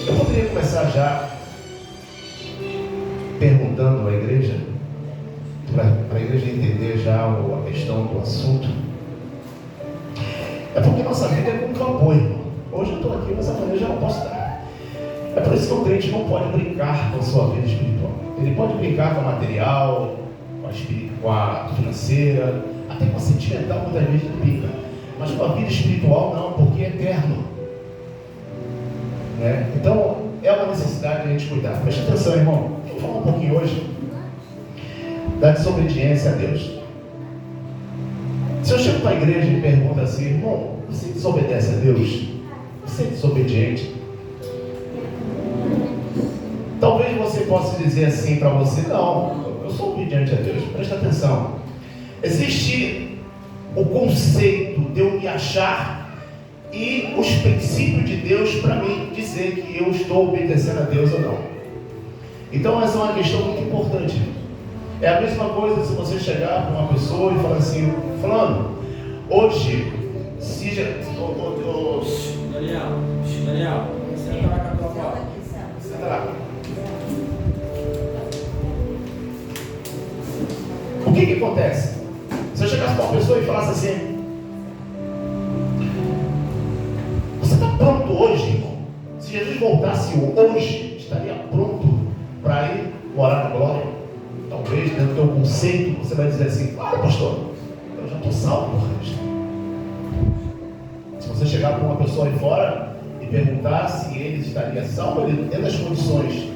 Eu poderia começar já perguntando à igreja, para a igreja entender já a questão do assunto. É porque nossa vida é como um campo, irmão. Hoje eu estou aqui, mas amanhã eu já não posso estar. É por isso que o crente não pode brincar com a sua vida espiritual. Ele pode brincar com a material, com a financeira, até com a sentimental, muitas vezes ele brinca. Mas com a vida espiritual não, porque é eterno. Né? Então, é uma necessidade de a gente cuidar. Preste atenção, irmão. Eu vou falar um pouquinho hoje da desobediência a Deus. Se eu chego para a igreja e pergunto assim, irmão, você desobedece a Deus? Você é desobediente? Talvez você possa dizer assim para você, não, eu sou obediente a Deus. Presta atenção. Existe o conceito de eu me achar e os princípios de Deus para mim dizer que eu estou obedecendo a Deus ou não. Então essa é uma questão muito importante. É a mesma coisa se você chegar para uma pessoa e falar assim, fulano, hoje, se já... Daniel, senta lá com a tua avó. Senta lá. O que acontece? Se eu chegasse para uma pessoa e falasse assim, você está pronto hoje, irmão? Se Jesus voltasse hoje, estaria pronto para ir morar na glória? Talvez, dentro do teu conceito, você vai dizer assim, claro, pastor, eu já estou salvo por Cristo. Se você chegar para uma pessoa aí fora e perguntar se ele estaria salvo, ele, dentro das condições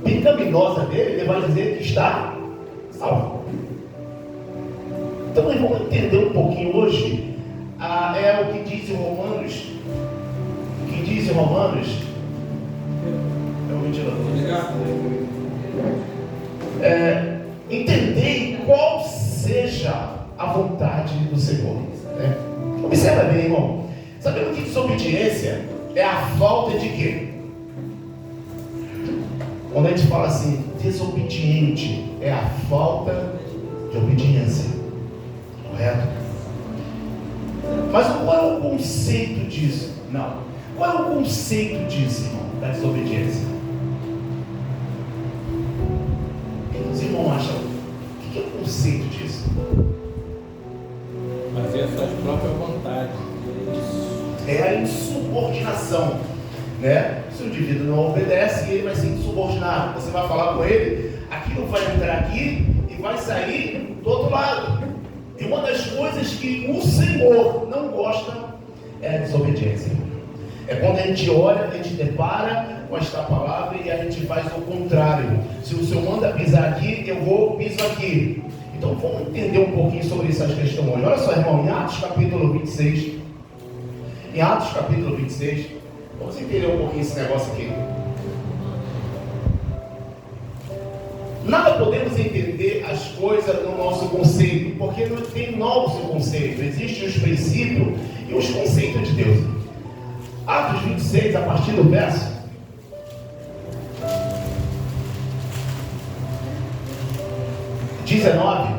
pecaminosas dele, ele vai dizer que está salvo. Então nós vamos entender um pouquinho hoje, é o que diz em Romanos, é o ventilador. Entender qual seja a vontade do Senhor. Né? Observa bem, irmão. Sabendo que desobediência é a falta de quê? Quando a gente fala assim, desobediente é a falta de obediência. Correto? Mas qual é o conceito disso? Não. Qual é o conceito disso, irmão, da desobediência? O que os irmãos acham? O que é o conceito disso? Fazer a sua própria vontade. É a insubordinação, né? Se o indivíduo não obedece, ele vai ser insubordinado. Você vai falar com ele, aquilo vai entrar aqui e vai sair do outro lado. E uma das coisas que o Senhor não gosta é a desobediência. É quando a gente olha, a gente depara com esta palavra e a gente faz o contrário. Se o Senhor manda pisar aqui, eu vou piso aqui. Então vamos entender um pouquinho sobre essas questões hoje. Olha só, irmão, em Atos capítulo 26. Em Atos capítulo 26, vamos entender um pouquinho esse negócio aqui. Nada podemos entender as coisas no nosso conceito, porque não tem nosso conceito. Existem os princípios e os conceitos de Deus. Atos 26, a partir do verso 19.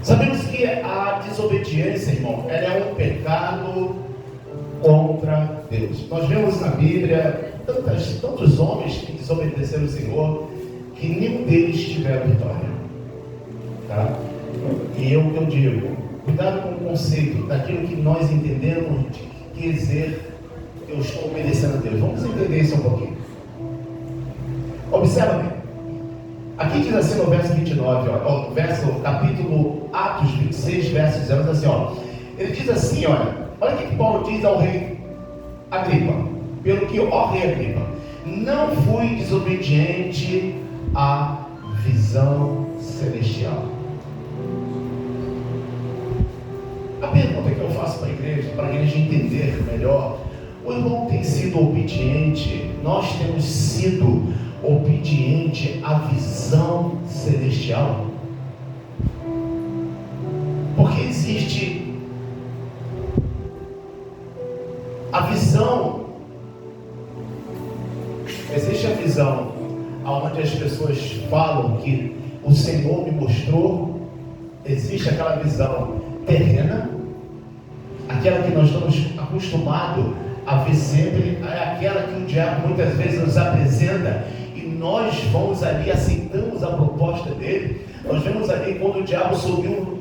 Sabemos que a desobediência, irmão, ela é um pecado contra Deus. Nós vemos na Bíblia tantos homens que desobedeceram o Senhor, que nenhum deles tiveram vitória. Tá? E eu digo, cuidado com o conceito daquilo que nós entendemos de que dizer eu estou obedecendo a Deus. Vamos entender isso um pouquinho. Observa bem. Aqui diz assim no verso 29, ó, capítulo Atos 26, verso 19, diz assim, ó. Ele diz assim, olha o que Paulo diz ao rei Agripa. Pelo que, ó rei Agripa, não fui desobediente à visão celestial. A pergunta que eu faço para a igreja entender melhor, o irmão tem sido obediente, nós temos sido obediente à visão celestial? Porque existe a visão onde as pessoas falam que o Senhor me mostrou, existe aquela visão terrena, aquela que nós estamos acostumados a ver sempre, é aquela que o diabo muitas vezes nos apresenta e nós vamos ali, aceitamos a proposta dele. Nós vemos ali quando o diabo subiu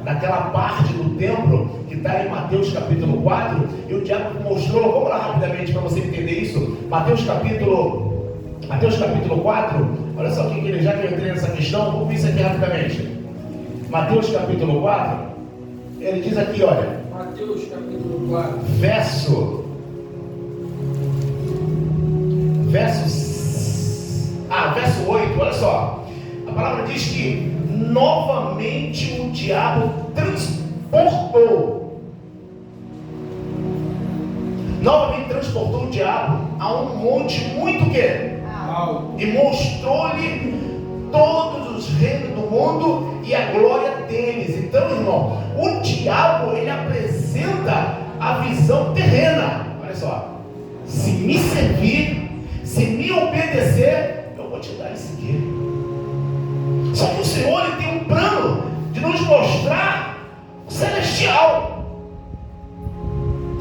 naquela parte do templo que está em Mateus capítulo 4, e o diabo mostrou, vamos lá rapidamente para você entender isso. Mateus capítulo 4, olha só o que ele, já que eu entrei nessa questão, vamos ver isso aqui rapidamente. Mateus capítulo 4, ele diz aqui, olha, Mateus capítulo 4, verso 8, olha só. A palavra diz que novamente o diabo transportou o diabo a um monte muito alto, e mostrou-lhe todos os reinos do mundo e a glória deles. Então, irmão, o diabo, ele apresenta a visão terrena. Olha só, se me servir, se me obedecer, eu vou te dar isso aqui. Só que o Senhor, ele tem um plano de nos mostrar o celestial.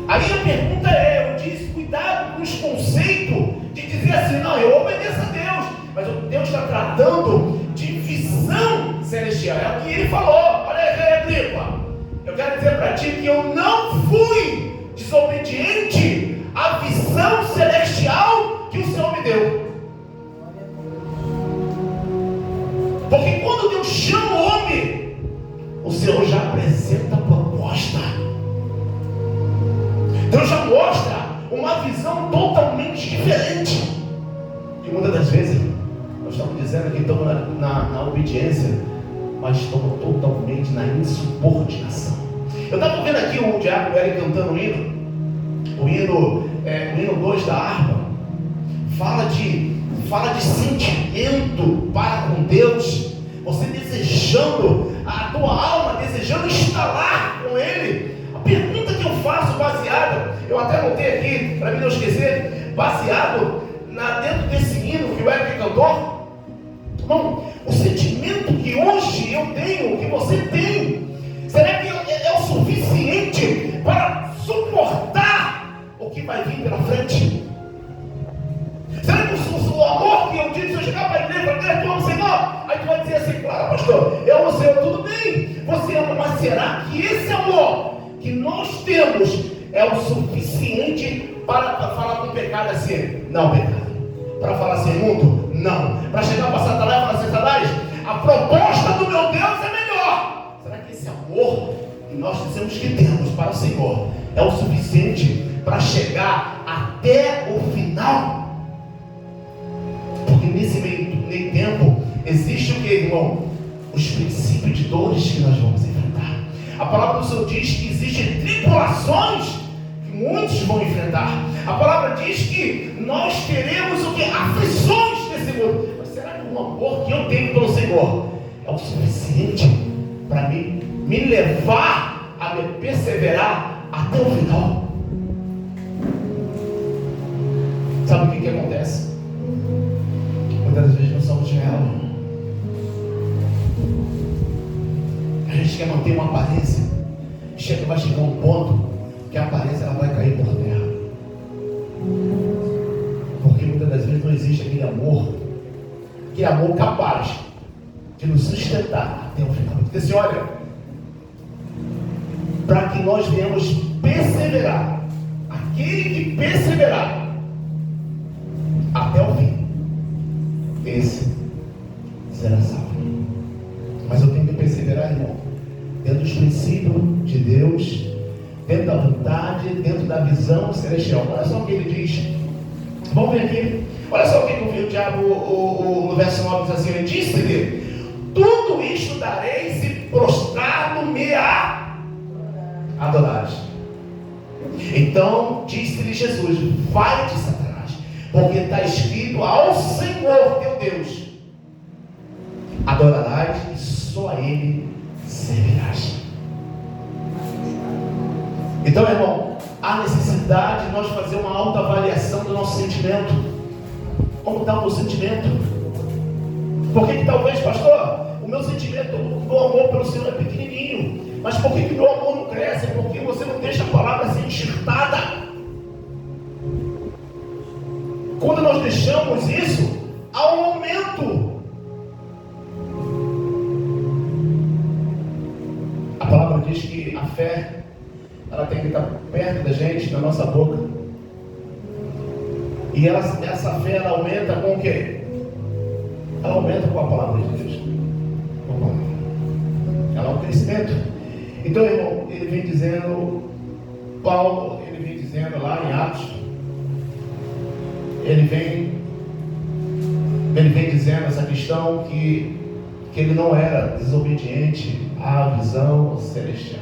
Aí a pergunta é, eu disse, cuidado com os conceitos de dizer assim, não, eu obedeço a Deus, mas Deus está tratando de visão celestial. É o que ele falou. Olha aí, Agripa, eu quero dizer para ti que eu não fui desobediente à visão celestial que o Senhor me deu. Porque quando Deus chama o homem, o Senhor já apresenta a proposta. Deus já mostra uma visão totalmente diferente. E muitas das vezes nós estamos dizendo que estamos na obediência, mas estamos totalmente na insubordinação. Eu estava vendo aqui o Diácono Eric cantando o hino 2 da harpa. Fala de sentimento para com Deus, você desejando, a tua alma desejando instalar com Ele. A pergunta que eu faço, baseada, eu até anotei aqui para mim não esquecer, baseado dentro desse hino que o Eric cantou, irmão, o sentimento que hoje eu tenho, que você tem, será que é o suficiente para suportar o que vai vir pela frente? Será que o amor que eu digo, se eu chegar para a igreja, tu ama o Senhor? Aí tu vai dizer assim, claro, pastor, eu amo o Senhor, tudo bem, você ama, mas será que esse amor que nós temos é o suficiente para falar com o pecado assim? Não, pecado. Para falar assim, mundo? Não. Para chegar para Satanás e falar assim, Satanás, a proposta do meu Deus é melhor. Será que esse amor que nós dizemos que temos para o Senhor é o suficiente para chegar até o final? Porque nesse meio tempo existe o que, irmão? Os princípios de dores que nós vamos enfrentar. A palavra do Senhor diz que existem tribulações que muitos vão enfrentar. A palavra diz que nós teremos o que? Aflições nesse mundo. Mas será que o amor que eu tenho pelo Senhor é o suficiente para me levar a me perseverar até o final? Sabe o que acontece? Muitas vezes não somos reais. A gente quer manter uma aparência. Vai chegar um ponto que a aparência ela vai cair por terra. Porque muitas das vezes não existe aquele amor capaz de nos sustentar até o final. Porque assim, olha, para que nós venhamos perseverar, aquele que perseverar até o fim, esse será salvo. Mas eu tenho que perseverar, irmão, dentro dos princípios de Deus, dentro da vontade, dentro da visão celestial. Olha só o que ele diz. Vamos ver aqui. Olha só o que o diabo, no verso 9 diz assim, ele disse-lhe, tudo isto darei se prostrado-me a adorares. Então disse-lhe Jesus, vai-te, Satanás, porque está escrito, ao Senhor teu Deus adorarás e só a Ele servirás. Então, irmão, há necessidade de nós fazer uma autoavaliação do nosso sentimento. Como está o meu sentimento? sentimento. Por que talvez, pastor, o meu sentimento do amor pelo Senhor é pequenininho? Mas por que meu amor não cresce? Porque você não deixa a palavra ser enxertada. Quando nós deixamos isso, há um aumento. A palavra diz que a fé, ela tem que estar perto da gente, na nossa boca. E essa fé, ela aumenta com o quê? Ela aumenta com a palavra de Deus. Ela é um crescimento. Então, irmão, ele vem dizendo, Paulo, ele vem dizendo lá em Atos, ele vem dizendo essa questão que ele não era desobediente à visão celestial.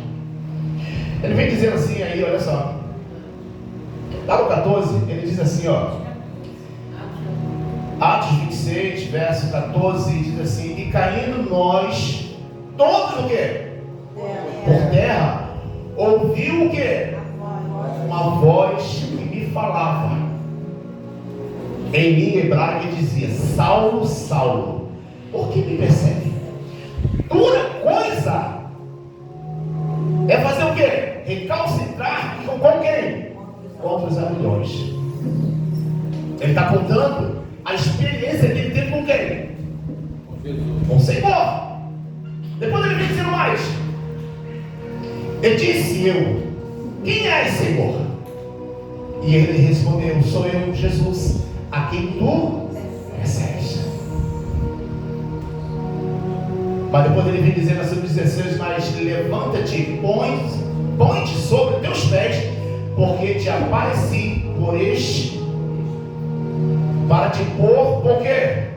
Ele vem dizendo assim aí, olha só, lá no 14, ele diz assim, ó, Atos 26, verso 14, diz assim: e caindo nós, todos o quê? Por terra, ouviu o quê? Uma voz que me falava em língua hebraica e dizia: Saulo, Saulo, por que me persegue? Dura coisa é fazer o quê? Recalcitrar com quem? Contra os aguilhões. Ele está contando a experiência que ele teve com quem? Com o Senhor. Depois ele vem dizendo mais. Ele disse: eu, quem és, Senhor? E ele respondeu: sou eu, Jesus, a quem tu persegues. Mas depois ele vem dizendo assim, 16, mas levanta-te e põe-te sobre teus pés, porque te apareci por este, para te pôr, por quê?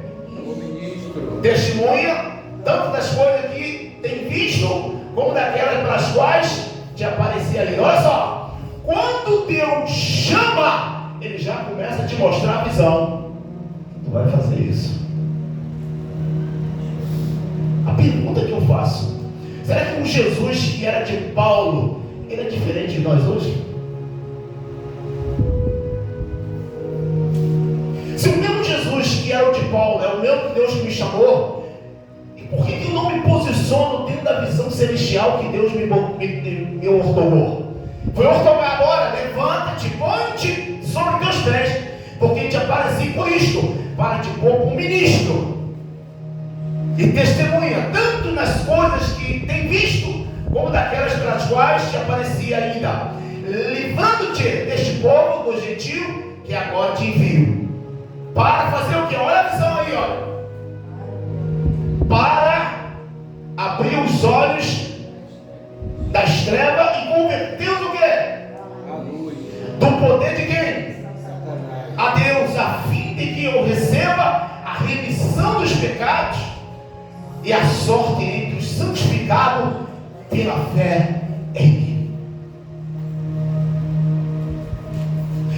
Testemunha, tanto das coisas que tem visto, como daquelas pelas quais te apareci ali. Olha só, quando Deus chama, Ele já começa a te mostrar a visão. Tu vai fazer isso. A pergunta que eu faço: será que o Jesus que era de Paulo, ele é diferente de nós hoje? Se o mesmo Jesus que era o de Paulo é o mesmo Deus que me chamou, e por que eu não me posiciono dentro da visão celestial que Deus me ortogou? Foi ortogar agora: levanta-te, põe-te sobre teus pés, porque te apareci por isto, para te pôr como ministro e testemunha, tanto nas coisas que tem visto, como daquelas pelas quais te aparecia ainda, livrando-te deste povo do gentio que agora te envio. Para fazer o que? Olha a visão aí, olha. Para abrir os olhos das trevas e converter o quê? Do poder de quem? A Deus, a fim de que eu receba a remissão dos pecados e a sorte entre os santificados pela fé em mim.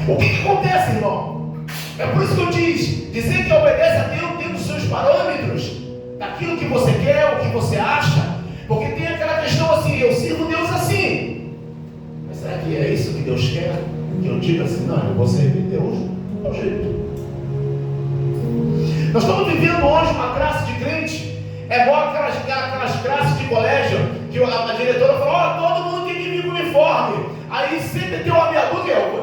O que acontece, irmão? É por isso que eu dizer que obedece a Deus dentro dos seus parâmetros, daquilo que você quer, o que você acha, porque tem aquela questão assim: eu sirvo Deus assim, mas será que é isso que Deus quer? Que eu diga assim: não, eu vou servir Deus do jeito. Nós estamos vivendo hoje uma classe de crente, é igual aquelas classes de colégio, que a diretora falou: todo mundo tem que vir com uniforme. Aí sempre tem um ameaçador que eu vou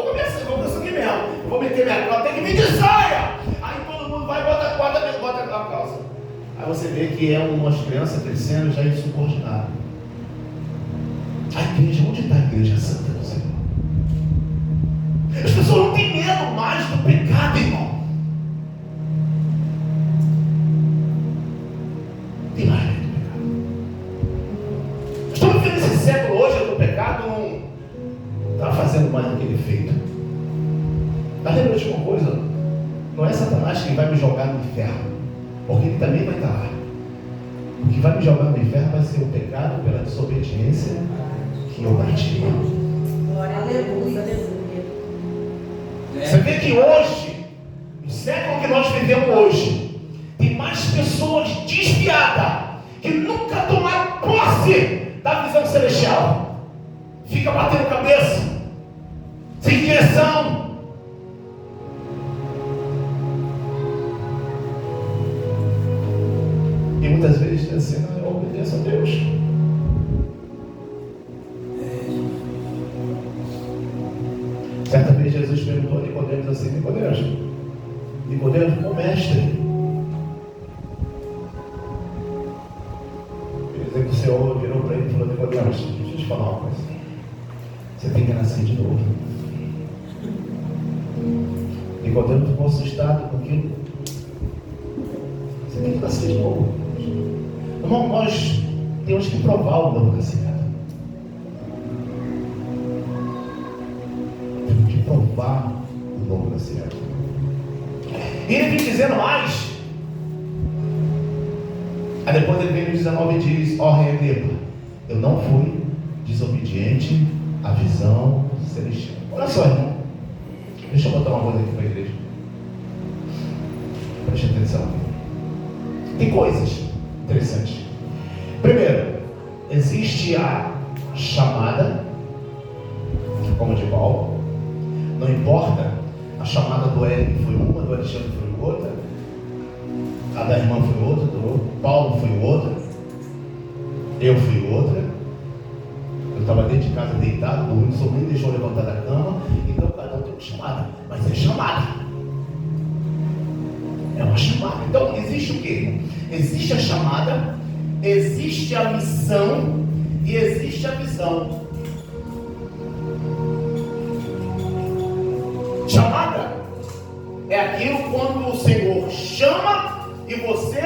começar aqui mesmo, vou meter minha calça, tem que vir de saia. Aí todo mundo vai e bota a calça. Aí você vê que é umas crianças crescendo já insubordinado. A igreja, onde está a igreja santa do Senhor? As pessoas não têm medo mais do pecado, irmão. Tem mais medo do pecado. Estamos vivendo esse século hoje, o pecado não está fazendo mais aquele efeito. Mas lembra-te uma coisa: não é Satanás quem vai me jogar no inferno, porque ele também vai estar lá. O que vai me jogar no inferno vai ser o pecado pela desobediência que eu pratico. Glória a Deus, aleluia. Você vê que hoje, no século que nós vivemos hoje, tem mais pessoas desviadas que nunca tomaram posse da visão celestial. Fica batendo cabeça, sem direção. E muitas vezes diz assim: não, eu obedeço a Deus. Certa vez Jesus perguntou a Nicodemos assim: Nicodemos, como mestre, que o Senhor virou para ele e falou: Nicodemos, deixa eu te falar uma coisa. Você tem que nascer de novo. Nicodemos ficou assustado com aquilo. Você tem que nascer de novo. Irmão, nós temos que provar o novo nascimento. Temos que provar o novo nascimento. E ele vem dizendo mais. Aí depois ele vem no 19 e diz: ó rei Agripa, eu não fui desobediente à visão celestial. Olha só, irmão. Deixa eu botar uma coisa aqui para a igreja. Preste atenção. Tem coisas interessantes. Primeiro, existe a chamada, como de Paulo. Não importa, a chamada do Eric foi uma, do Alexandre foi outra, a da irmã foi outra, do Paulo foi outra, eu fui outra. Eu estava dentro de casa deitado, dormindo, só nem deixou eu levantar da cama. Então cada um tem uma chamada, mas é chamada. É uma chamada. Então existe o quê? Existe a chamada, existe a missão e existe a visão. Chamada é aquilo quando o Senhor chama e você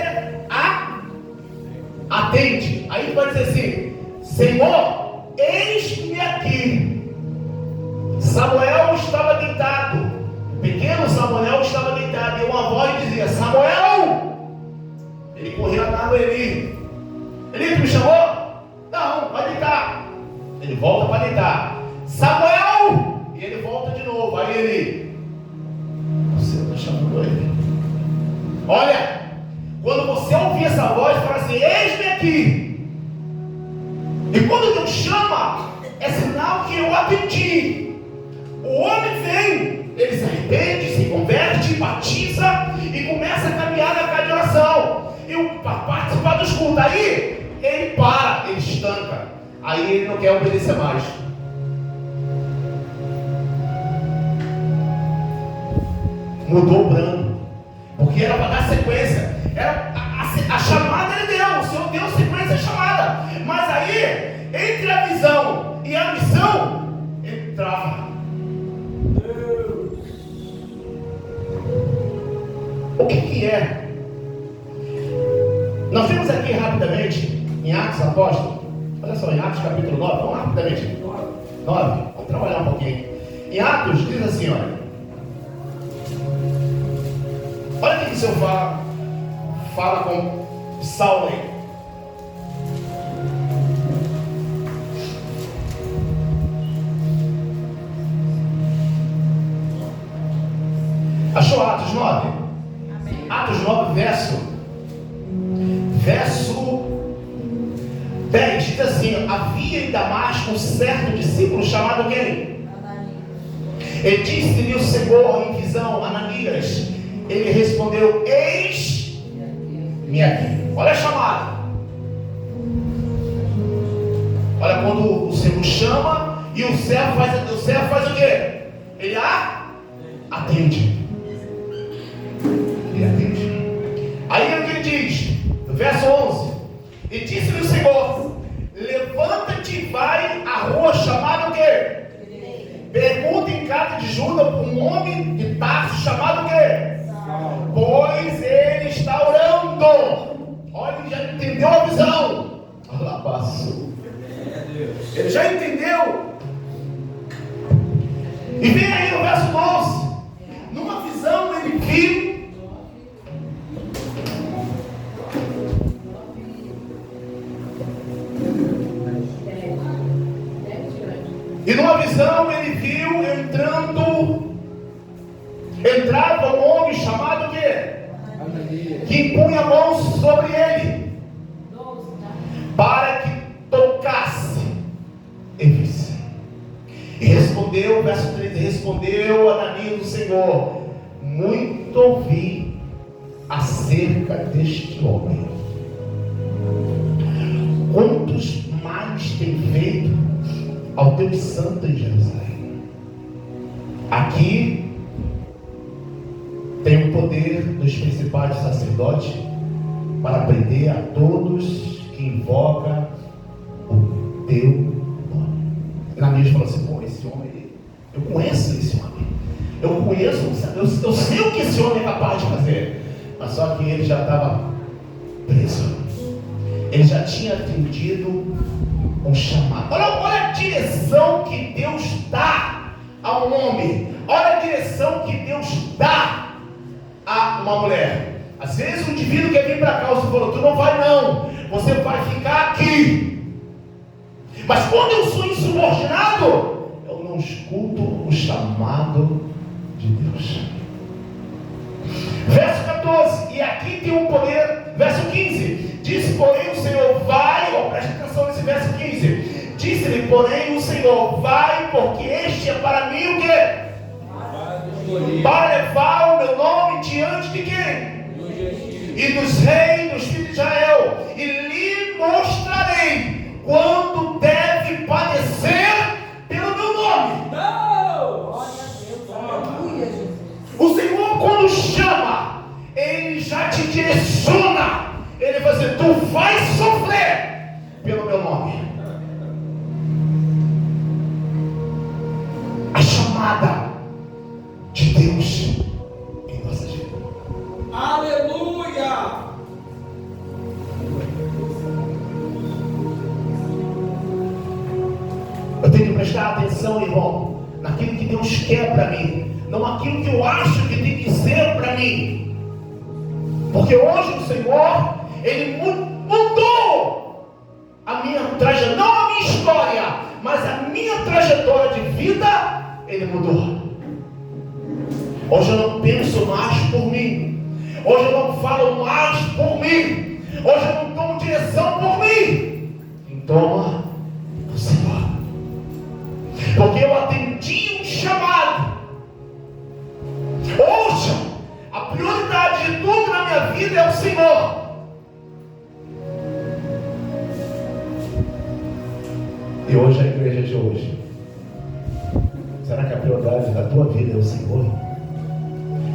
atende. Aí pode dizer assim: Senhor, eis-me aqui. Samuel estava deitado, o pequeno Samuel estava deitado, e uma voz dizia: Samuel! Ele corria lá no Eli. Eli, tu me chamou? Não, vai deitar. Ele volta para deitar. Samuel! E ele volta de novo. Aí ele: você está chamando ele? Olha, quando você ouvir essa voz, fala assim: eis-me aqui. E quando Deus chama, é sinal que eu atendi. O homem vem, ele se arrepende, se converte, batiza e começa a caminhar na casa de oração. E para participar dos cultos, aí ele para, ele estanca. Aí ele não quer obedecer mais. Mudou o plano, porque era para dar sequência. Era a chamada ele deu, o Senhor deu sequência à chamada. Mas aí, entre a visão e a missão, ele trava. O que é? Nós vemos aqui rapidamente em Atos Apóstolos. Olha só, em Atos capítulo 9, vamos rapidamente. 9, vamos trabalhar um pouquinho. Em Atos diz assim, olha o que o Senhor fala com Saulo aí. Achou Atos 9? Amém. Atos 9, verso 10, diz assim: havia em Damasco um certo discípulo chamado quem? Ananias. Ele disse-lhe o Senhor em visão: Ananias. Ele respondeu: eis-me aqui. Olha a chamada. Olha quando o Senhor chama e o servo faz o quê? Ele atende. Ele atende. Aí é o que ele diz, no verso 11: e disse-lhe o Senhor: levanta-te e vai à rua chamada o quê? Pergunta em casa de Juda por um homem de Tarso chamado o quê? Pois ele está orando. Olha, ele já entendeu a visão. Olha, passou. Ele já entendeu. E vem aí no verso 11. Numa visão ele viu. E numa visão ele viu entrava um homem chamado quê? Que impunha a mão sobre ele para que tocasse e visse. E respondeu, verso 13, respondeu Ananias o Senhor: muito ouvi acerca deste homem quantos males tem feito ao teu santo em Jerusalém. Aqui tem o poder dos principais sacerdotes para prender a todos que invocam o teu nome. Na minha falou assim: pô, esse homem aí, eu conheço esse homem, eu sei o que esse homem é capaz de fazer. Mas só que ele já estava preso, ele já tinha atendido um chamado. Olha a direção que Deus dá a um homem, olha a direção que Deus dá a uma mulher. Às vezes o indivíduo quer vir para cá, você falou: tu não vai não, você vai ficar aqui. Mas quando eu sou insubordinado, eu não escuto o chamado de Deus. Verso 14, e aqui tem um poder. Verso 15, disse porém o Senhor: vai, preste atenção nesse verso 15. Disse-lhe porém o Senhor: vai, porque este é para mim o quê? Para levar o meu nome diante de quem? E dos reis, dos filhos de Israel, e lhe mostrarei quando deve padecer pelo meu nome. O Senhor, quando chama, Ele já te direciona. Ele vai dizer: tu vais sofrer pelo meu nome. A chamada de Deus em nossas vidas. Aleluia! Eu tenho que prestar atenção, irmão, naquilo que Deus quer para mim, não aquilo que eu acho que tem que ser para mim. Porque hoje o Senhor, Ele mudou a minha trajetória, não a minha história, mas a minha trajetória de vida, Ele mudou. Hoje eu não penso mais por mim, hoje eu não falo mais por mim, hoje eu não tomo direção por mim. Quem toma é o Senhor. Porque eu atendi um chamado. Hoje, a prioridade de tudo na minha vida é o Senhor. E hoje a igreja de hoje, será que a prioridade da tua vida é o Senhor?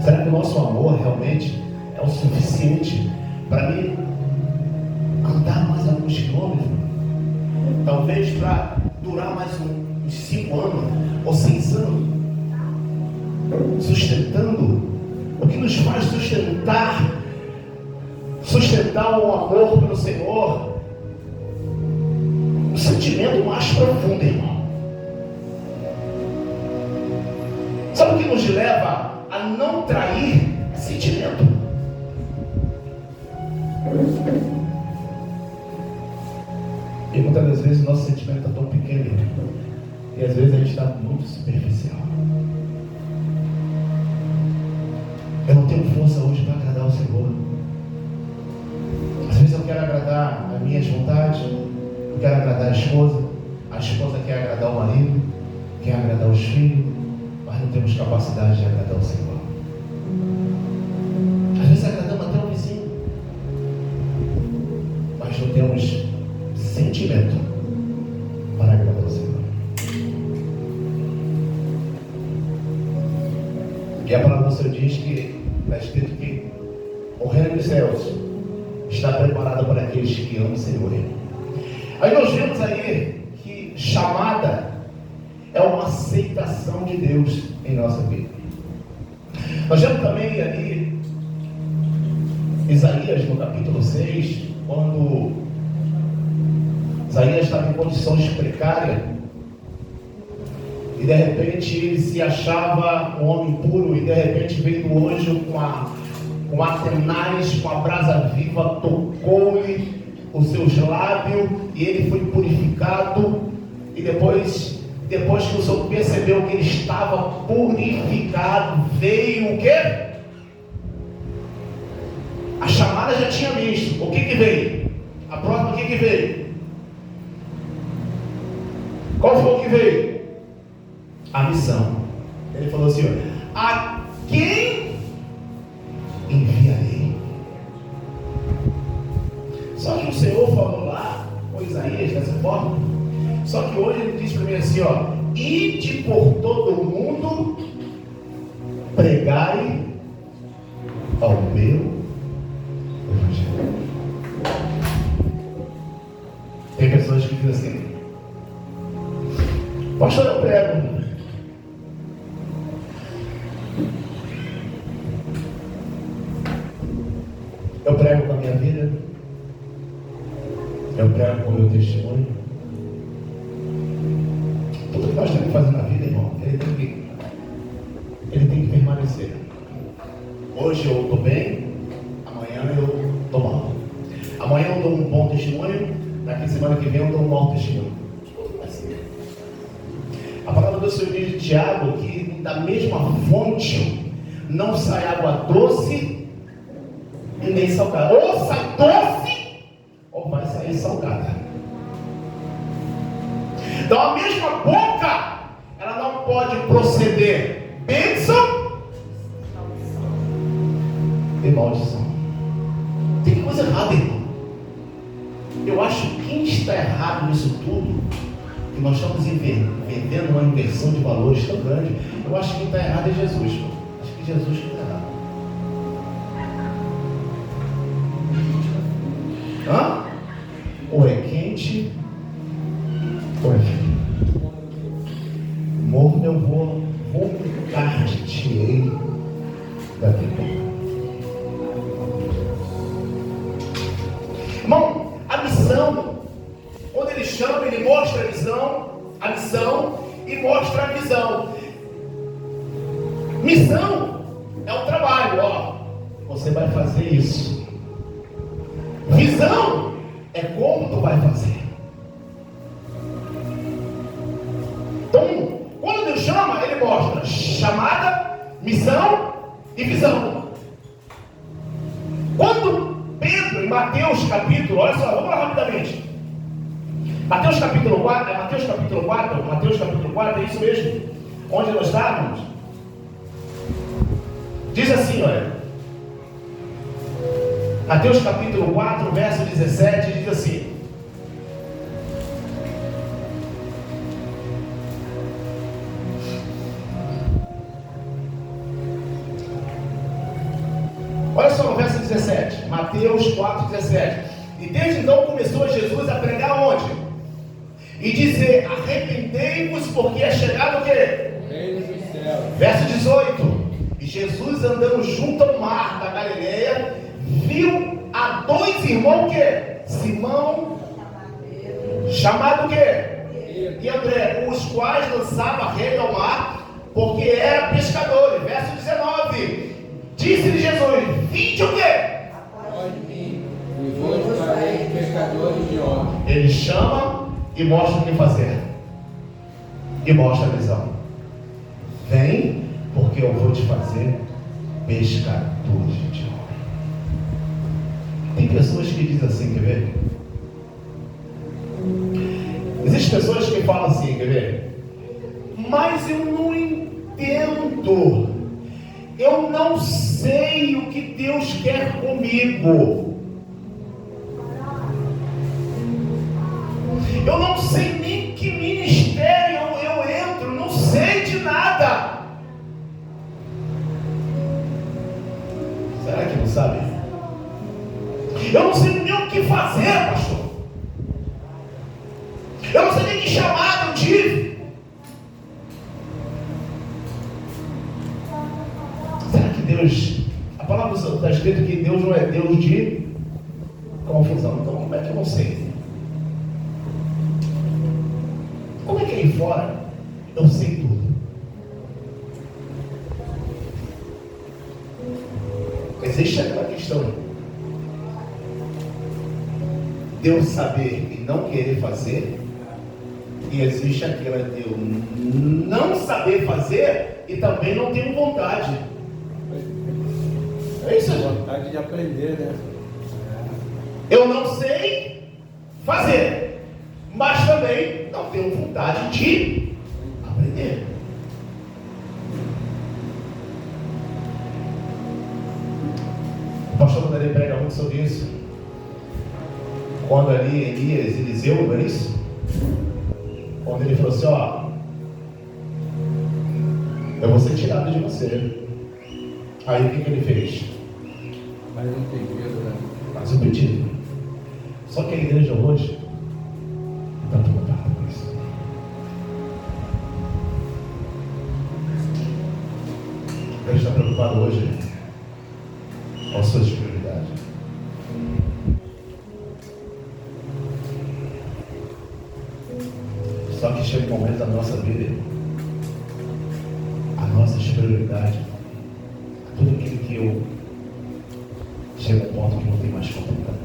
Será que o nosso amor realmente é o suficiente para mim andar mais alguns quilômetros? Talvez para durar mais uns 5 anos ou 6 anos, sustentando. O que nos faz sustentar o amor pelo Senhor, o sentimento mais profundo, irmão. Sabe o que nos leva a não trair? Sentimento. E muitas das vezes o nosso sentimento está tão pequeno, e às vezes a gente está muito superficial. Eu não tenho força hoje para agradar o Senhor. Às vezes eu quero agradar as minhas vontades, eu quero agradar a esposa quer agradar o marido, quer agradar os filhos, mas não temos capacidade de agradar o Senhor. Às vezes agradamos até o vizinho, mas não temos sentimento para agradar o Senhor. E a palavra do Senhor diz que está escrito que o reino dos céus está preparado para aqueles que amam o Senhor. Aí nós vemos aí que chamada é uma aceitação de Deus em nossa vida. Nós vemos também ali Isaías no capítulo 6, quando Isaías estava em condições precárias e de repente ele se achava um homem puro, e de repente veio o anjo com a tenaz, com a brasa viva, tocou-lhe os seus lábios e ele foi purificado. E depois que o Senhor percebeu que ele estava purificado, veio o quê? A chamada já tinha visto. O que veio? A próxima, o que veio? Qual foi o que veio? A missão. Ele falou assim: a quem enviarei? Só que o Senhor falou lá com Isaías que hoje ele diz para mim assim, ó: ide por todo o mundo, pregai ao meu evangelho. Tem pessoas que dizem assim: pastor, eu prego. Eu prego com a minha vida. Eu prego com o meu testemunho. Tudo que nós temos que fazer na vida, irmão, ele tem que permanecer. Hoje eu estou bem, amanhã eu estou mal. Amanhã eu dou um bom testemunho, daqui semana que vem eu dou um mau testemunho. Assim. A palavra do Senhor diz de Tiago que da mesma fonte não sai água doce e nem salgada. Ou sai doce, ou vai sair salgada. Então a mesma boca, ela não pode proceder bênção e maldição. Tem coisa errada, irmão. Eu acho que quem está errado nisso tudo, que nós estamos vendendo uma inversão de valores tão grande, eu acho que quem está errado é Jesus. Acho que Jesus que está errado. Hã? Ou é quente, ou é frio. Morno eu vou vomitar-te ele da vida. Irmão, a missão, quando ele chama, ele mostra a missão e mostra a visão. Missão é o trabalho, ó. Você vai fazer isso. Visão é como tu vai fazer. Então, quando Deus chama, ele mostra chamada, missão e visão. Quando Pedro, em Mateus capítulo, olha só, vamos lá rapidamente. Mateus capítulo 4, é isso mesmo? Onde nós estávamos? Diz assim, olha. Mateus capítulo 4, verso 17, diz assim: olha só no verso 17, Mateus 4, 17. E desde então começou Jesus a pregar onde? E dizer: arrependei-vos, porque é chegado o quê? Reino dos céus. Verso 18. E Jesus, andando junto ao mar da Galileia, viu a dois irmãos que? Simão, chamado que? E André, os quais lançavam a rede ao mar, porque eram pescadores. Verso 19. Disse-lhe Jesus: vinde o quê? Após mim, e vos farei pescadores de homens. Ele chama e mostra o que fazer. E mostra a visão. Vem, porque eu vou te fazer pescadores de homens. Tem pessoas que dizem assim, quer ver? Existem pessoas que falam assim, quer ver? Mas eu não entendo. Eu não sei o que Deus quer comigo. Eu não sei nem que ministério eu entro. Não sei de nada. Será que não sabe? Eu não sei nem o que fazer, pastor. Eu não sei nem que chamada eu tive. Será que Deus... A palavra está escrito que Deus não é Deus de confusão. Então como é que eu não sei? Como é que aí fora eu sei tudo? Existe aquela questão: Deus saber e não querer fazer, e existe aquela de eu não saber fazer e também não tenho vontade. É isso, gente. Vontade de aprender, né? Eu não sei fazer, mas também não tenho vontade de aprender. O pastor Vanderlei prega muito sobre isso. Quando ali Elias, Eliseu, não é isso? Quando ele falou assim, ó, eu vou ser tirado de você. Aí o que ele fez? Mas um pedido, né? Faz um pedido. Só que a igreja hoje está preocupada com isso. A igreja está preocupada hoje com as suas prioridades. Só que chega um momento da nossa vida, as nossas prioridades, tudo aquilo que eu chego a um ponto que não tem mais comportamento.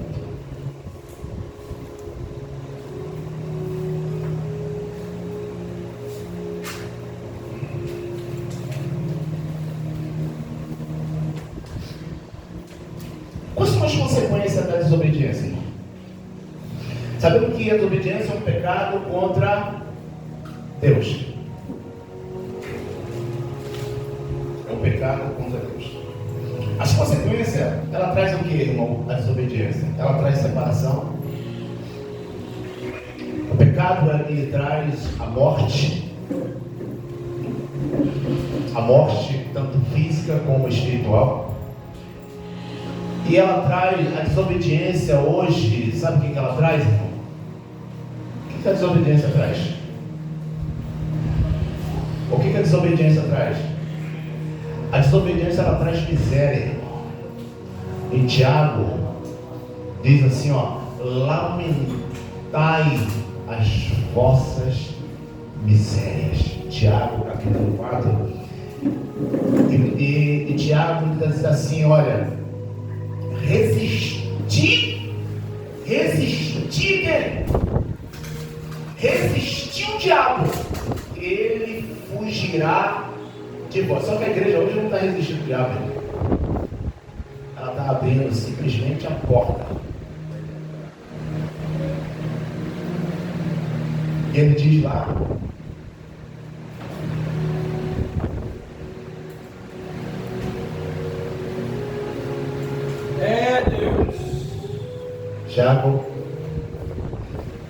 Quais são as consequências da desobediência? Sabemos que a desobediência é um pecado contra Deus. É um pecado contra Deus. As consequências, ela traz o que, irmão? A desobediência. Ela traz separação. O pecado, ele traz a morte. A morte, tanto física como espiritual. E ela traz a desobediência hoje. Sabe o que ela traz, irmão? O que a desobediência traz? O que a desobediência traz? A desobediência, ela traz miséria, irmão. Em Tiago diz assim, ó, lamentai as vossas misérias. Tiago capítulo 4. E Tiago diz assim, olha, resistir o diabo, ele fugirá de vós. Só que a igreja hoje não está resistindo o diabo, ela está abrindo simplesmente a porta. E ele diz lá, Deus. Tiago,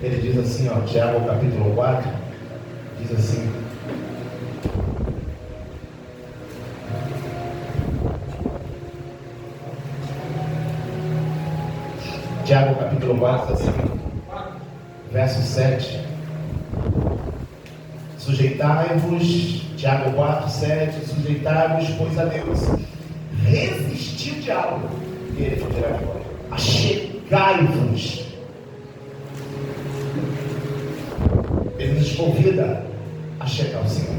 ele diz assim, ó, Tiago capítulo 4, diz assim, Tiago capítulo 4, assim, verso 7, sujeitai-vos, Tiago 4, 7, sujeitai-vos, pois a Deus, resistir o diabo, e ele fugirá de vós. Achegai-vos. Ele nos convida a chegar ao Senhor.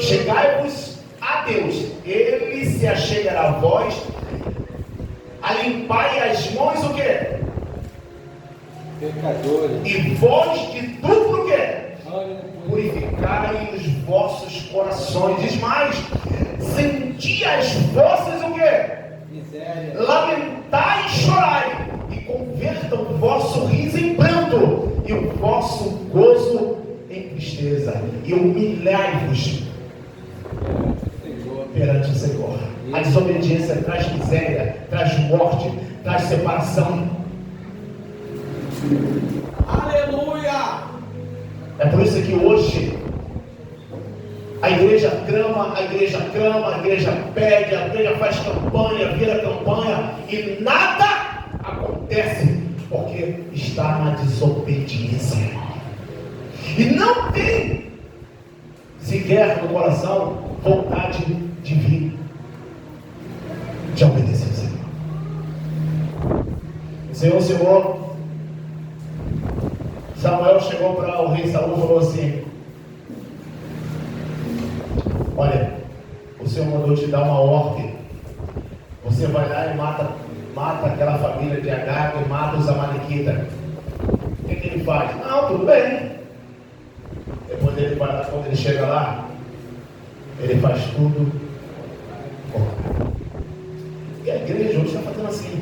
Chegai-vos a Deus, ele se achegará a vós. A limpai as mãos o quê? Pecadores. E vós de duplo o quê? Purificai os vossos corações. Diz mais, senti as vossas o quê? Miséria. Lamentai e chorai, e convertam o vosso riso em pranto, e o vosso gozo em tristeza, e humilhai-vos perante o Senhor. A desobediência traz miséria, traz morte, traz separação. Aleluia! É por isso que hoje a igreja clama, a igreja pede, a igreja faz campanha, vira campanha, e nada acontece, porque está na desobediência. E não tem sequer no coração vontade de vir, de obedecer ao Senhor. Senhor, Samuel chegou para o rei Saul e falou assim, olha, o Senhor mandou te dar uma ordem, você vai lá e mata aquela família de Agag e mata os amalequitas. O que ele faz? Não, tudo bem. Depois ele vai lá, quando ele chega lá, ele faz tudo correto. E a igreja hoje está fazendo assim.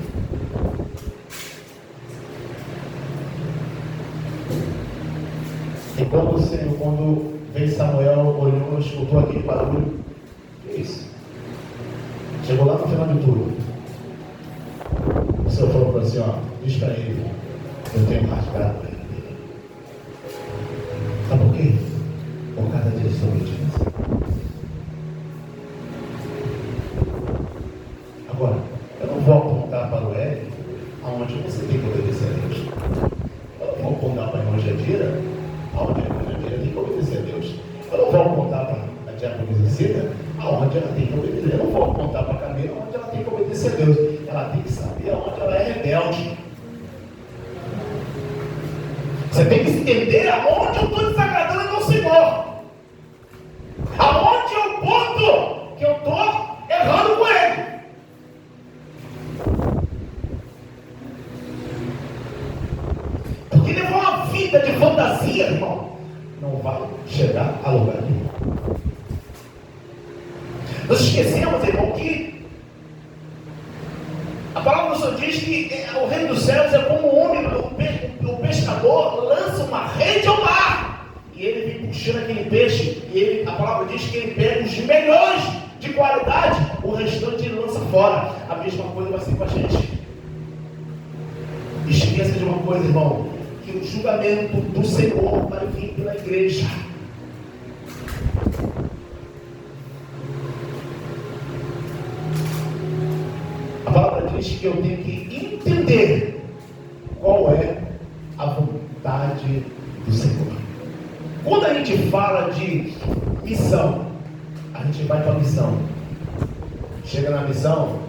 E quando veio Samuel, olhou, escutou aquele barulho, que é isso? Chegou lá no final de tudo. O Senhor falou para assim, ó, diz para ele, eu tenho rasgado ele. desobediência. Agora, eu não vou apontar para o Hélio aonde você tem que obedecer a Deus. Eu não vou apontar para a irmã Jadira aonde a irmã Jadira tem que obedecer a Deus. Eu não vou apontar para a diaconisa Cida aonde ela tem que obedecer. Eu não vou apontar para a Camila aonde ela tem que obedecer a Deus. Ela tem que saber aonde ela é rebelde. Você tem que entender aonde eu estou desagradando ao meu Senhor. Aonde é o ponto que eu estou errando com Ele. Porque levar uma vida de fantasia, irmão, não vai chegar a lugar nenhum. Nós esquecemos, irmão, que a palavra do Senhor diz que o reino dos céus é como um homem, o pescador lança uma rede ao mar e ele vem puxando aquele peixe e a palavra diz que ele pega os melhores de qualidade, o restante ele lança fora. A mesma coisa vai ser com a gente. Esqueça de uma coisa, irmão, que o julgamento do Senhor vai vir pela igreja. A palavra diz que eu tenho que entender qual é a vontade do Senhor. Quando a gente fala de missão, a gente vai para a missão. Chega na missão,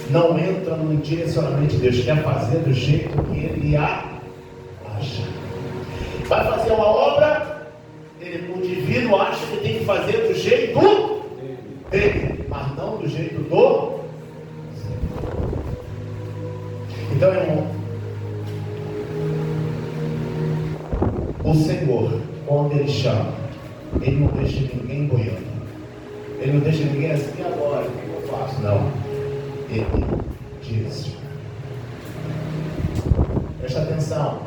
não entra no direcionamento de Deus, quer fazer do jeito que Ele acha. Vai fazer uma obra, o divino acha que tem que fazer do jeito dele, mas não do jeito do Senhor. Então, irmão, o Senhor, quando Ele chama, Ele não deixa ninguém boiando. Ele não deixa ninguém assim, agora, o que eu faço? Não. Ele direciona. Presta atenção.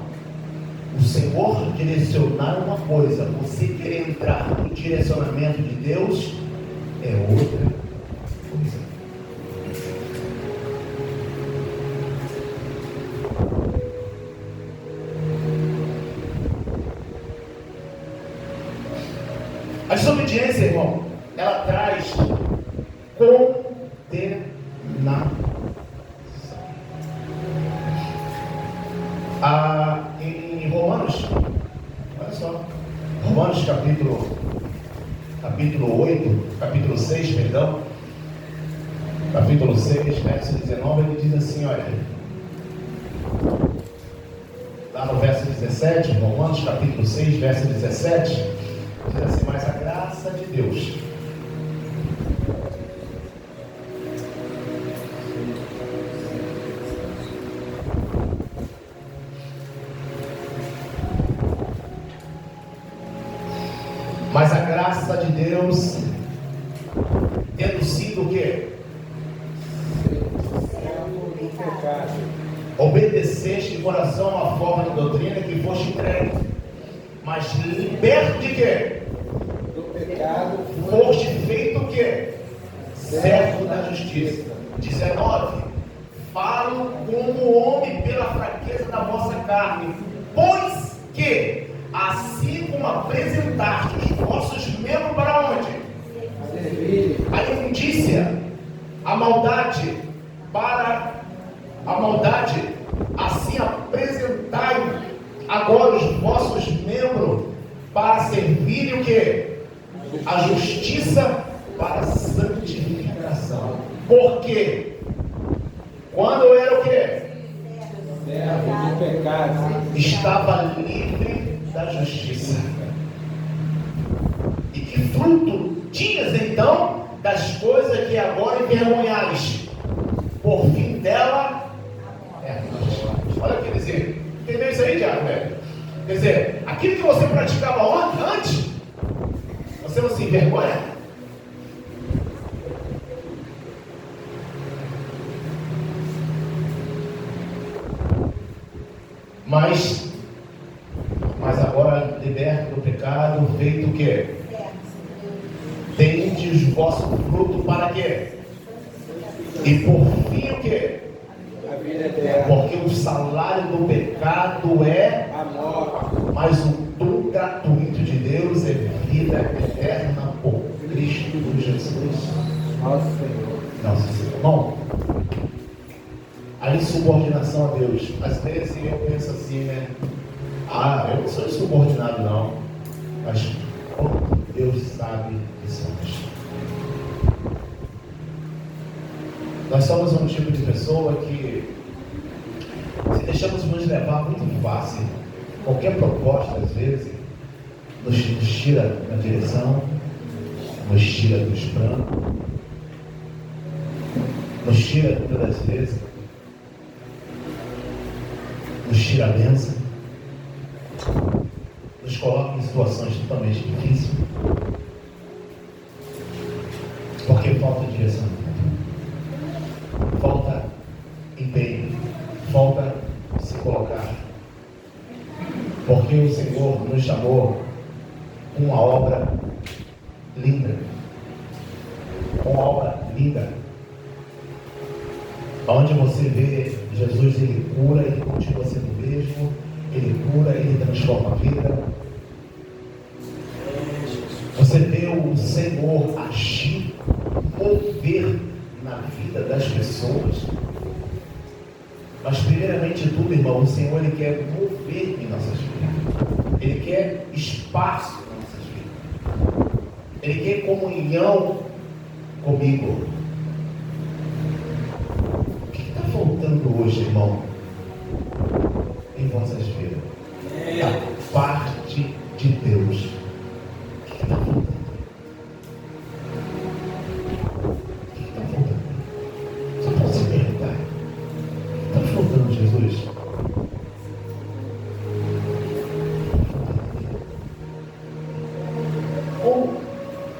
O Senhor direcionar uma coisa, você querer entrar no direcionamento de Deus, é outra coisa. A desobediência, irmão, ela traz condenação. Em Romanos, olha só, Romanos capítulo 6, capítulo 6, verso 19, ele diz assim, olha, lá no verso 17, Romanos capítulo 6, verso 17, diz assim, mas a graça de Deus tendo sido o quê? Obedeceste de coração a forma de doutrina que foste entregue, mas liberto de quê? Do pecado, foste feito o quê? Servo da justiça. 19. Falo como homem pela fraqueza da vossa carne, pois que assim como apresentaste os vossos membros para onde? A imundícia, a maldade, assim apresentai agora os vossos membros para servirem o que? A justiça para a santificação. Porque quando eu era o que? servo do pecado, estava livre da justiça. E que fruto tinhas então das coisas que agora envergonhais? Por fim dela é a morte. Olha o que dizer. Entendeu isso aí, Tiago? Quer dizer, aquilo que você praticava antes, você não se envergonha? Mas agora liberto do pecado, feito o quê? Tende os vossos frutos para quê? E por fim o quê? a vida eterna, Porque o salário do pecado é a morte, mas o dom gratuito de Deus é vida Jesus. Nosso Senhor. Nosso Senhor. Bom, a insubordinação a Deus. Às vezes eu penso assim, né? Eu não sou insubordinado, não. Mas Deus sabe que somos. Nós somos um tipo de pessoa que, se deixamos nos levar muito fácil, qualquer proposta, às vezes, nos tira da direção, nos tira dos planos, nos tira todas as vezes, nos tira a bênção, nos coloca em situações totalmente difíceis, porque falta direção, falta empenho, falta se colocar, porque o Senhor nos chamou com uma obra linda, onde você vê Jesus, ele cura, ele continua sendo o mesmo, ele cura, ele transforma a vida. Você vê o Senhor agir, mover na vida das pessoas. Mas primeiramente de tudo, irmão, o Senhor, ele quer mover em nossas vidas. Ele quer espaço em nossas vidas. Ele quer comunhão comigo. O que está faltando hoje, irmão, em vossas vidas? Da parte de Deus. O que está faltando? O que está faltando? Você pode se perguntar. O que está faltando, Jesus? Ou o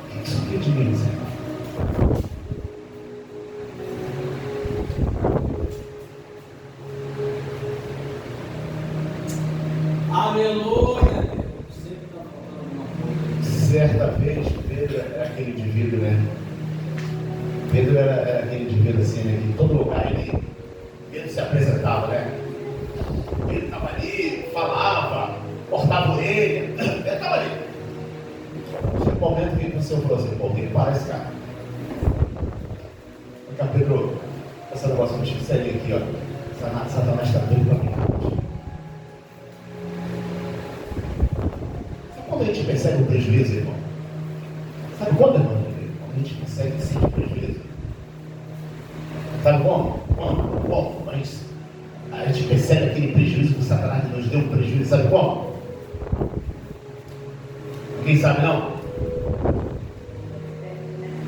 que isso quer dizer, Senhor? Aleluia! Sempre está faltando alguma coisa. Certa vez, Pedro era aquele indivíduo, né? Pedro era aquele indivíduo assim, né? Que em todo lugar ele se apresentava, né? Ele estava ali, falava, cortava ele, ele estava ali. Chegou um momento que o Senhor falou assim: pô, tem que parar esse cara. Vem cá, Pedro, esse negócio que eu te sair aqui, ó. Satanás está doido para mim. Quando a gente percebe o prejuízo, irmão? Sabe quando, irmão? Quando a gente percebe sim o prejuízo. Sabe como? Como? A gente percebe aquele prejuízo do Satanás que nos deu um prejuízo. Sabe como? Ninguém sabe, não?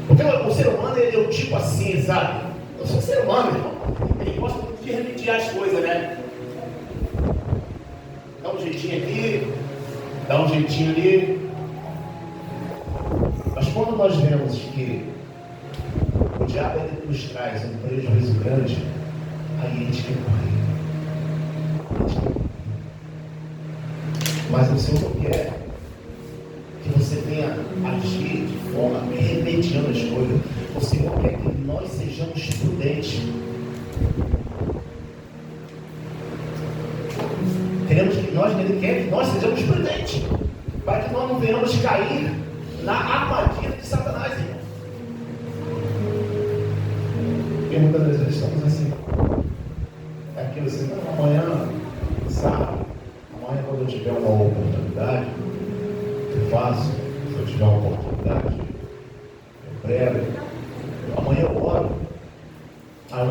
Porque o ser humano, ele é o tipo assim, sabe? Eu sou um ser humano, irmão. Ele gosta muito de remediar as coisas, né? Dá um jeitinho aqui, dá um jeitinho ali. Mas quando nós vemos que o diabo ele nos traz um prejuízo grande, aí a gente quer correr. Mas o Senhor quer que você venha agir de forma remediando as coisas. O Senhor quer que nós sejamos prudentes. Ele quer que nós sejamos prudentes, para que nós não venhamos cair na armadilha de Satanás, irmão. E muitas vezes nós estamos assim. É aquilo assim: não, amanhã, sabe? Amanhã, quando eu tiver uma oportunidade, eu faço. Se eu tiver uma oportunidade, eu prego. Amanhã eu oro.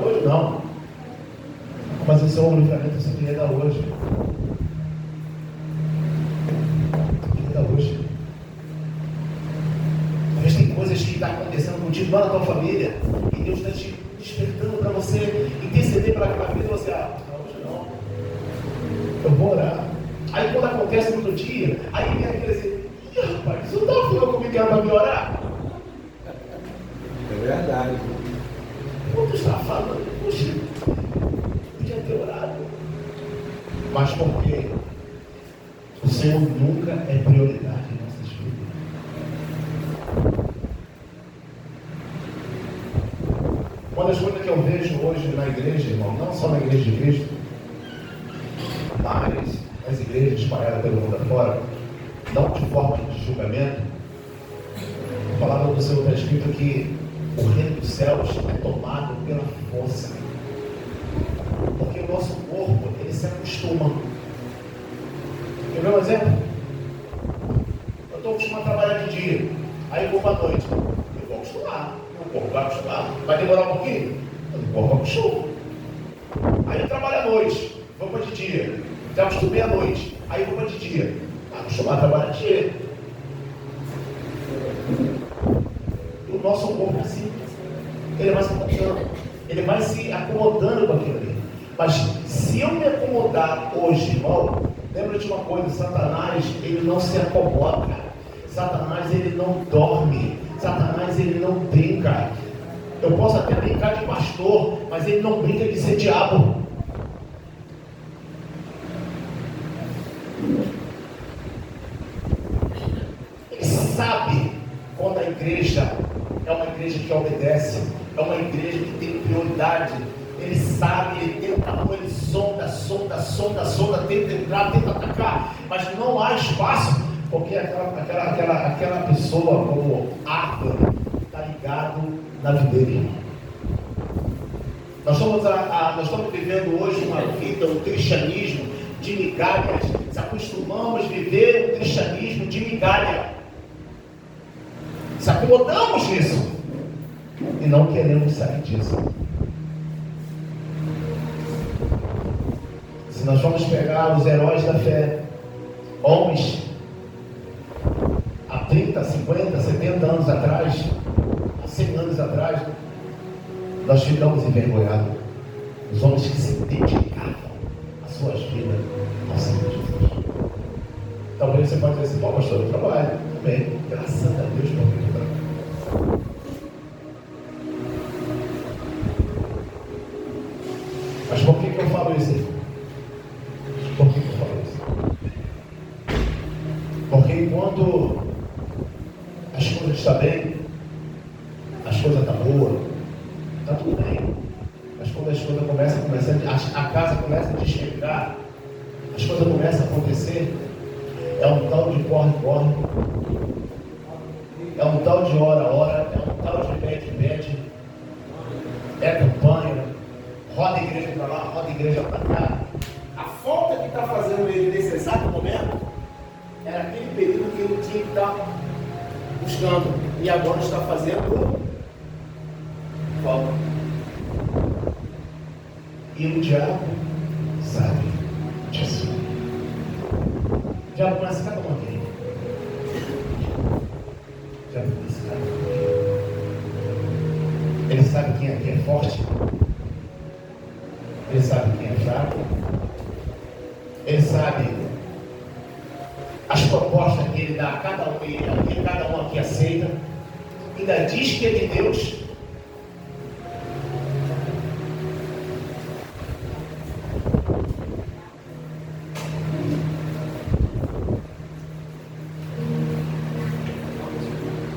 Hoje não. Mas o seu livramento você queria dar hoje. Hoje. Às vezes tem coisas que estão acontecendo contigo lá na tua família e Deus está te despertando para você interceder para aquela vida. Você, hoje não. Eu vou orar. Aí quando acontece no outro dia, aí vem aquele assim: rapaz, você não estava falando comigo que era para me orar? É verdade. Quando tu está falando, poxa, podia ter orado. Mas por quê? O Senhor nunca é prioridade em nossas vidas. Uma das coisas que eu vejo hoje na igreja, irmão, não só na igreja de Cristo, mas nas igrejas espalhadas pelo mundo afora, não de forma de julgamento, palavra do Senhor está escrito que o reino dos céus é tomado pela força. Porque o nosso corpo, ele se acostuma. Quer ver um exemplo? Eu estou acostumado a trabalhar de dia, aí eu vou para a noite. Eu vou acostumar, o corpo vai acostumar. Vai demorar um pouquinho? O corpo acostuma. Aí eu trabalho à noite, vou para de dia. Já acostumei à noite, aí eu vou para de dia. Acostumar a trabalhar de dia. O nosso corpo é assim. Ele vai se acomodando. Ele vai se acomodando com aquilo ali. Mas se eu me acomodar hoje, irmão, lembra de uma coisa, Satanás, ele não se acomoda. Satanás, ele não dorme. Satanás, ele não brinca. Eu posso até brincar de pastor, mas ele não brinca de ser diabo. Ele sabe quando a igreja é uma igreja que obedece, é uma igreja que tem prioridade. Ele sabe, ele tenta, ele sonda, tenta entrar, tenta atacar, mas não há espaço, porque aquela pessoa, como árvore, está ligado na videira. Nós estamos vivendo hoje uma vida, um cristianismo de migalhas. Se acostumamos a viver um cristianismo de migalha. Se acomodamos nisso e não queremos sair disso. Se nós vamos pegar os heróis da fé, homens há 30, 50, 70 anos atrás, há 100 anos atrás, nós ficamos envergonhados. Os homens que se dedicavam às suas vidas ao Senhor Jesus. Talvez você pode dizer assim: pô, pastor, eu trabalho. Amém. Graças a Deus por que eu trabalho. Mas por que eu falo isso? Por que eu falo isso? Porque enquanto as coisas estão bem, as coisas estão boas, está tudo bem. Mas quando as coisas começam a casa começa a despegar, as coisas começam a acontecer, é um tal de corre, é um tal de hora, é um tal de mete, é campanha, roda a igreja para lá, roda a igreja para cá. A falta que está fazendo ele nesse exato momento era aquele período que ele tinha que estar buscando, e agora está fazendo falta. E o diabo sabe disso. O diabo conhece cada um aqui. O diabo conhece cada um aqui. Ele sabe quem aqui é forte. Ele sabe quem é fraco. Ele sabe as propostas que ele dá a cada um, e cada um aqui aceita. Ainda diz que é de Deus.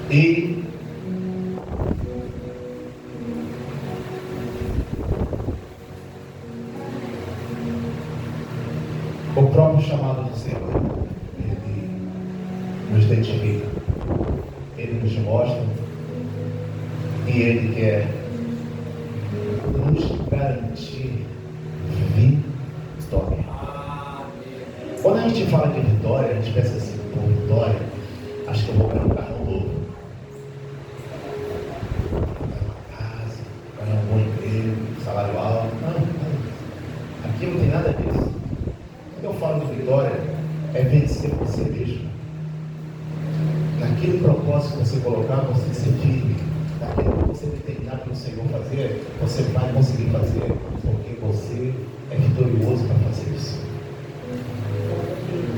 E o próprio chamado do Senhor, ele nos identifica, ele nos mostra, e ele quer nos garantir vitória. Quando a gente fala de vitória, a gente pensa assim: pô, vitória, acho que eu vou ganhar um carro novo, uma casa, ganhar um bom emprego, salário alto. Não. Aqui não tem nada disso. Quando eu falo de vitória, é vencer você mesmo. Naquele propósito que você colocar, você ser firme. Naquilo que você determinar para o Senhor fazer, você vai conseguir fazer, porque você é vitorioso para fazer isso.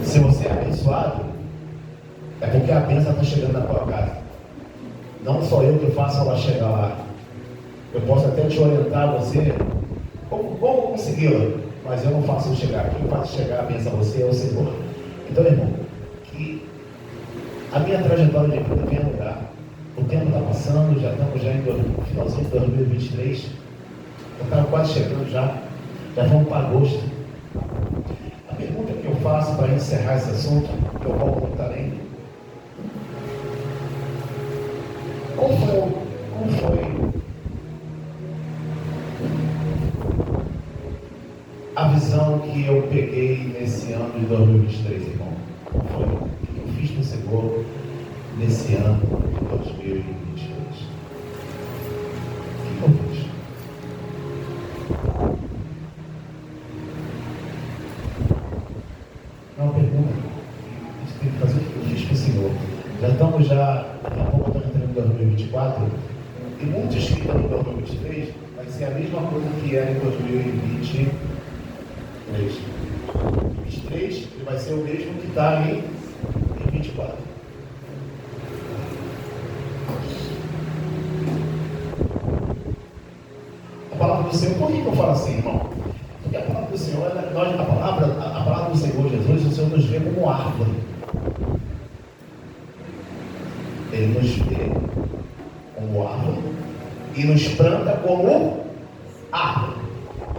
Se você é abençoado, é porque a bênção está chegando na tua casa. Não só eu que faço ela chegar lá. Eu posso até te orientar você como consegui-la, mas eu não faço chegar. Quem faz chegar a bênção a você é o Senhor. Então, irmão, que a minha trajetória de vida venha mudar. O tempo está passando, já estamos no finalzinho de 2023. Eu estava quase chegando já vamos para agosto. A pergunta que eu faço para encerrar esse assunto, que eu volto muito além. Como foi a visão que eu peguei nesse ano de 2023, irmão? Como foi? O que eu fiz no Senhor nesse ano de 2023? O que eu fiz? É uma pergunta. Você tem que fazer o que eu fiz com o Senhor. Daqui a pouco estamos entrando em 2024. E muitos que estão em 2023 vai ser a mesma coisa que era em 2023. 2023 ele vai ser o mesmo que está em 24. A palavra do Senhor, por que eu falo assim, irmão? Porque a palavra do Senhor, a palavra do Senhor Jesus, o Senhor nos vê como árvore. Ele nos vê como árvore e nos planta como árvore.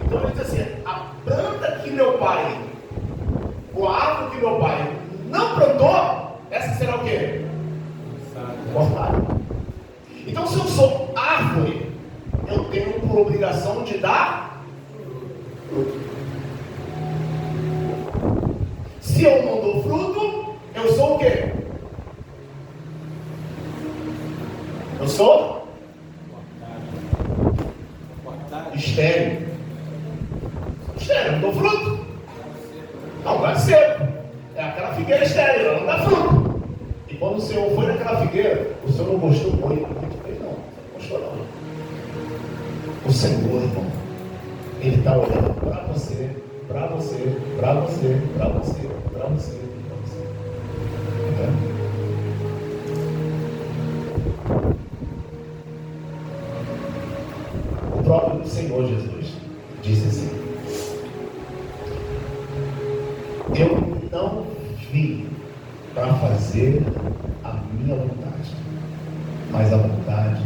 Então ele diz assim: a planta que meu pai, ou a árvore que meu pai não plantou, essa será o quê? Cortada. Então, se eu sou árvore, eu tenho por obrigação de dar fruto. Se eu não dou fruto, eu sou o quê? Eu sou estéril. Estéril, não dou fruto. Não dá seco. É aquela figueira estéril, ela não dá fruto. E quando o Senhor foi naquela figueira, o Senhor não gostou muito. Não gostou não. O Senhor, irmão, Ele está olhando para você, para você, para você, para você, para você, para você. Então, o próprio Senhor Jesus disse assim: eu não vim para fazer a minha vontade, mas a vontade.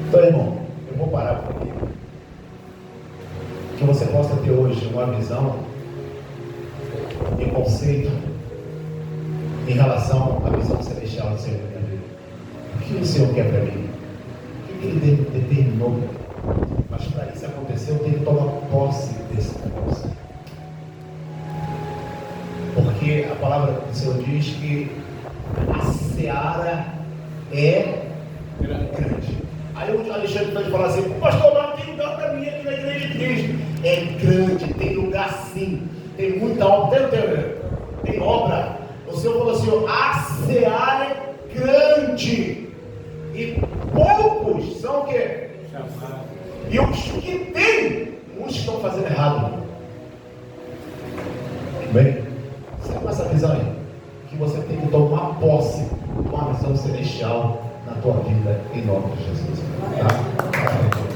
Então, irmão, eu vou parar por aqui. Que você possa ter hoje uma visão e conceito em relação à visão celestial do Senhor na minha vida. O que o Senhor quer para mim? O que Ele determinou para mim? Mas para isso acontecer, eu tenho que tomar posse desse negócio. Porque a palavra do Senhor diz que a seara é grande. Aí o Alexandre pode falar assim: pastor, mas não tem lugar para mim aqui na igreja de Cristo. É grande, tem lugar sim. Tem muita obra, tem obra. O Senhor falou assim: a seara é grande. E poucos são o quê? Chamados. E os que tem, muitos estão fazendo errado. Bem, você tem essa visão aí? Que você tem que tomar posse de uma visão celestial na tua vida, em nome de Jesus. Tá?